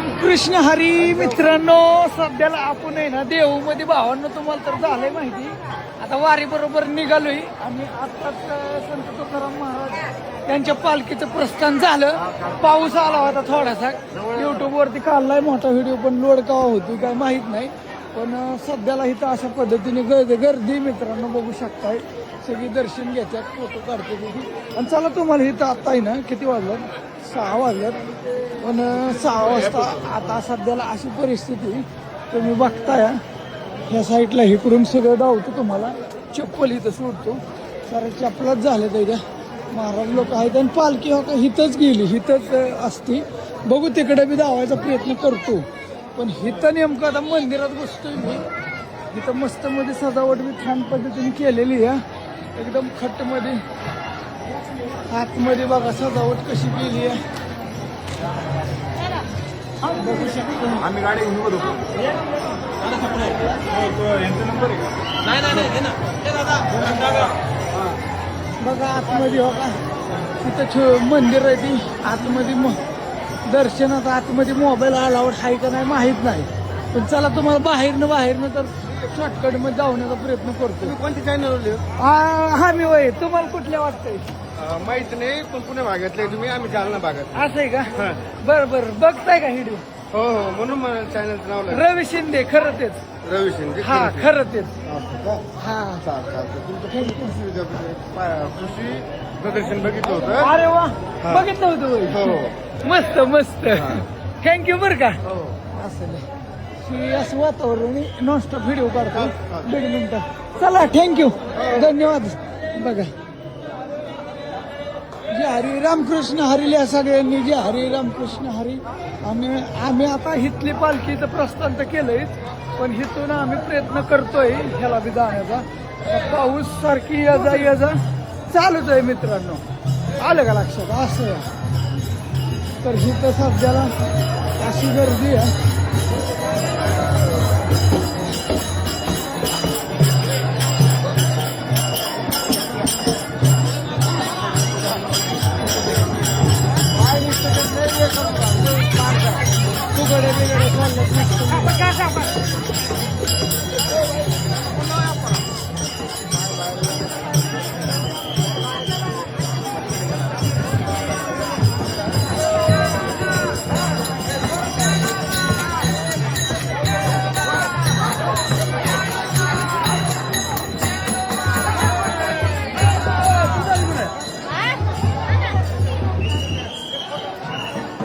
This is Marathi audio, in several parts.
रामकृष्ण हरी मित्रांनो, सध्याला आपण आहे ना देऊमध्ये भावांनो, तुम्हाला तर झालंय माहिती. आता वारी बरोबर निघालोय आणि आताच संत तुकाराम महाराज त्यांच्या पालखीचं प्रस्थान झालं. पाऊस आला होता थोडासा, युट्यूब वरती काढलाय मोठा व्हिडिओ, पण लोड का होती काय माहित नाही. पण सध्याला इथं अशा पद्धतीने गर्दी मित्रांनो बघू शकताय. सगळी दर्शन घेतात, फोटो काढते तिथे. आणि चला तुम्हाला इथं आता आहे ना किती वाजलं, 6 वाजल्यात. पण 6 वाजता आता सध्याला अशी परिस्थिती तुम्ही बघताय. ह्या साईडला इकडून सगळं धावतो, तुम्हाला चप्पल इथं सोडतो. सारे चप्पलच झाले त्याच्या. महाराज लोक आहेत आणि पालखी हो का हिथंच गेली, हिथंच असती. बघू तिकडे बी धावायचा प्रयत्न करतो. पण हिथं नेमकं आता मंदिरात बसतोय मी. इथं मस्त मध्ये सजावट बी छान पद्धतीने केलेली आहे, एकदम खट्ट मध्ये. आतमध्ये बघा सजावट कशी केली आहे, बघू शकतो. आम्ही गाडी घेऊन होतो. बघा आतमध्ये बघा तिथं मंदिर आहे ती आतमध्ये. दर्शनात आतमध्ये मोबाईल अलाउड आहे का नाही माहीत नाही. पण चला तुम्हाला बाहेरनं तर शॉर्टकट मध्ये जाण्याचा प्रयत्न करतो. कोणती चॅनल हा मी वय. तुम्हाला कुठल्या वाटतंय माहित नाही, पण पुणे भागातले तुम्ही, आम्ही जालना भागात. असं आहे का? बरं बघताय का व्हिडिओ? हो हो, म्हणून मला चॅनलचं नाव लागलं. रवी शिंदे, खरं तेच. रवी शिंदे. हा खरं तेच. हा तुमचं कृषी प्रदर्शन बघितलं होतं. अरे वा, बघितलं होतं होय. हो मस्त थँक्यू बरं का. हो. असं असं वातावरण नॉनस्टॉप व्हिडिओ काढतो. 1.5 मिनिटं. चला थँक्यू, धन्यवाद. बघा जे हरी रामकृष्ण हरी या सगळ्यांनी, जे हरी रामकृष्ण हरी. आम्ही आता हिथली पालखीचं प्रस्थान तर केलंय, पण हिथून आम्ही प्रयत्न करतोय ह्याला बी जाण्याचा. पाऊस सारखी ये जा चालूच आहे मित्रांनो. आलं का लक्षात? असं तर हिथं सध्याला अशी गर्दी आहे.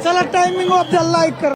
चला टायमिंग ऑफ द लाईक करा.